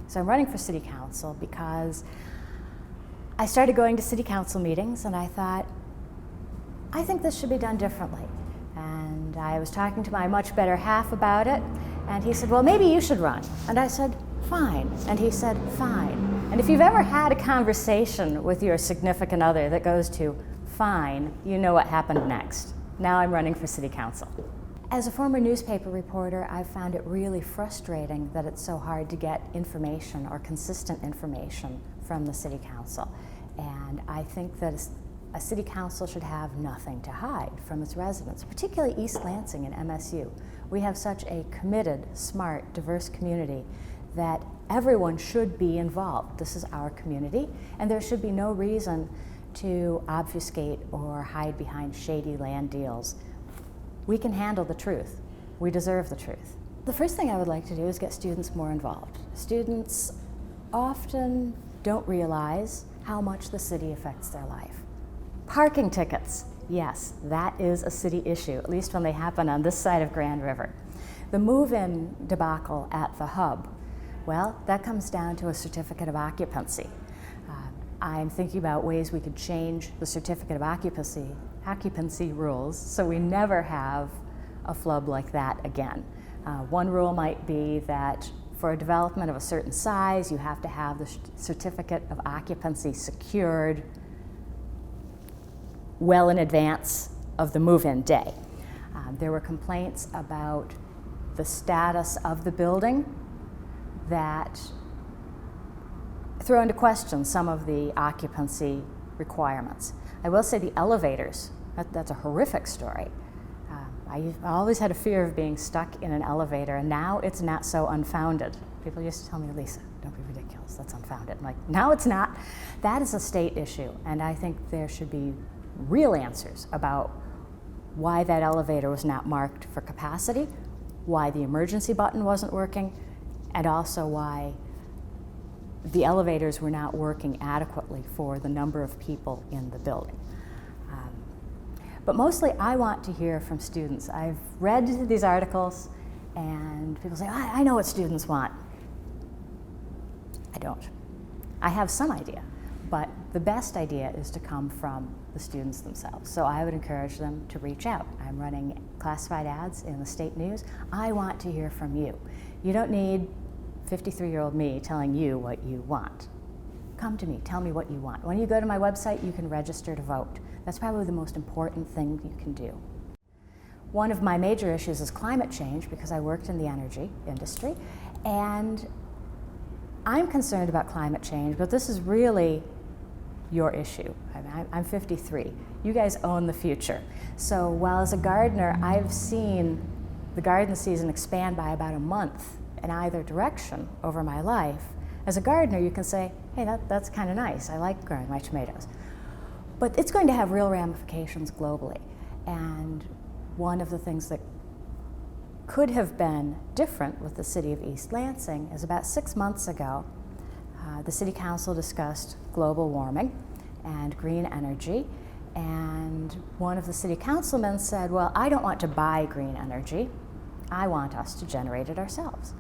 So I'm running for city council because I started going to city council meetings and I thought, I think this should be done differently. And I was talking to my much better half about it, and he said, well, maybe you should run. And I said, fine. And he said, fine. And if you've ever had a conversation with your significant other that goes to fine, you know what happened next. Now I'm running for city council. As a former newspaper reporter, I've found it really frustrating that it's so hard to get information or consistent information from the city council. And I think that a city council should have nothing to hide from its residents, particularly East Lansing and MSU. We have such a committed, smart, diverse community that everyone should be involved. This is our community, and there should be no reason to obfuscate or hide behind shady land deals. We can handle the truth. We deserve the truth. The first thing I would like to do is get students more involved. Students often don't realize how much the city affects their life. Parking tickets, yes, that is a city issue, at least when they happen on this side of Grand River. The move-in debacle at the hub, well, that comes down to a certificate of occupancy. I'm thinking about ways we could change the certificate of occupancy rules so we never have a flub like that again. One rule might be that for a development of a certain size, you have to have the certificate of occupancy secured well in advance of the move-in day. There were complaints about the status of the building that throw into question some of the occupancy requirements. I will say the elevators, that's a horrific story. I always had a fear of being stuck in an elevator, and now it's not so unfounded. People used to tell me, Lisa, don't be ridiculous, that's unfounded. I'm like, no, it's not. That is a state issue, and I think there should be real answers about why that elevator was not marked for capacity, why the emergency button wasn't working, and also why the elevators were not working adequately for the number of people in the building. But mostly I want to hear from students. I've read these articles and people say, I know what students want. I don't. I have some idea, but the best idea is to come from the students themselves. So I would encourage them to reach out. I'm running classified ads in the state news. I want to hear from you. You don't need 53-year-old me telling you what you want. Come to me, tell me what you want. When you go to my website, you can register to vote. That's probably the most important thing you can do. One of my major issues is climate change because I worked in the energy industry, and I'm concerned about climate change, but this is really your issue. I'm 53. You guys own the future. So while as a gardener, I've seen the garden season expand by about a month in either direction over my life, as a gardener you can say, hey, that's kind of nice. I like growing my tomatoes. But it's going to have real ramifications globally. And one of the things that could have been different with the city of East Lansing is about 6 months ago, the City Council discussed global warming and green energy. And one of the city councilmen said, well, I don't want to buy green energy. I want us to generate it ourselves.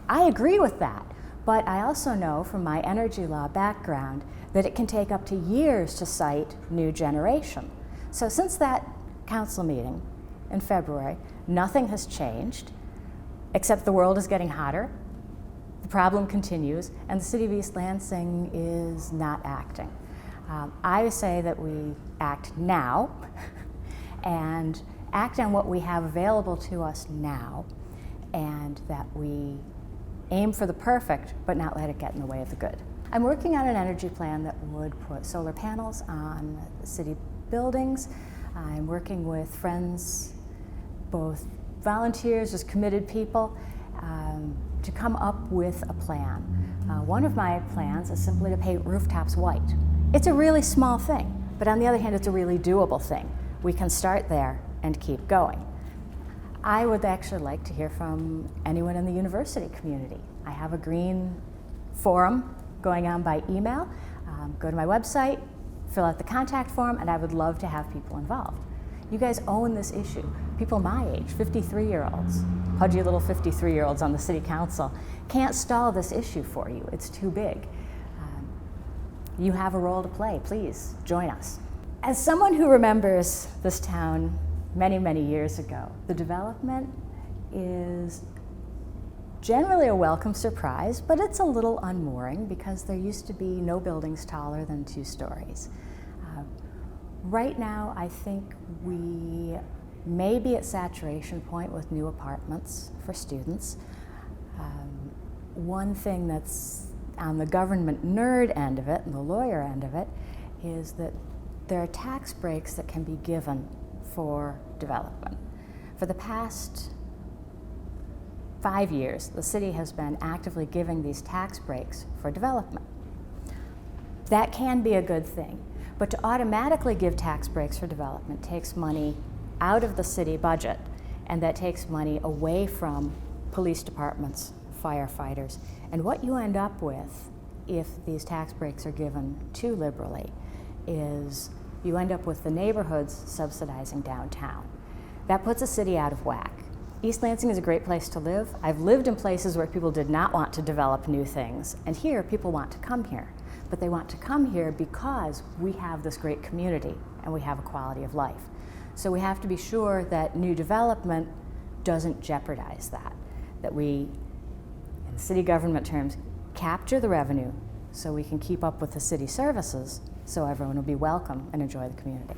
I agree with that, but I also know from my energy law background that it can take up to years to site new generation. So since that council meeting in February, nothing has changed, except the world is getting hotter, the problem continues, and the city of East Lansing is not acting. I say that we act now and act on what we have available to us now, and that we aim for the perfect, but not let it get in the way of the good. I'm working on an energy plan that would put solar panels on city buildings. I'm working with friends, both volunteers as committed people, to come up with a plan. One of my plans is simply to paint rooftops white. It's a really small thing, but on the other hand, it's a really doable thing. We can start there and keep going. I would actually like to hear from anyone in the university community. I have a green forum going on by email. Go to my website, fill out the contact form, and I would love to have people involved. You guys own this issue. People my age, 53-year-olds, pudgy little 53-year-olds on the city council can't stall this issue for you. It's too big. You have a role to play. Please join us. As someone who remembers this town many, many years ago, the development is generally a welcome surprise, but it's a little unmooring because there used to be no buildings taller than 2 stories. Right now, I think we may be at saturation point with new apartments for students. One thing that's on the government nerd end of it and the lawyer end of it is that there are tax breaks that can be given for development. For the past 5 years, the city has been actively giving these tax breaks for development. That can be a good thing, but to automatically give tax breaks for development takes money out of the city budget, and that takes money away from police departments, firefighters, and what you end up with if these tax breaks are given too liberally is you end up with the neighborhoods subsidizing downtown. That puts a city out of whack. East Lansing is a great place to live. I've lived in places where people did not want to develop new things, and here people want to come here. But they want to come here because we have this great community and we have a quality of life. So we have to be sure that new development doesn't jeopardize that we, in city government terms, capture the revenue so we can keep up with the city services so everyone will be welcome and enjoy the community.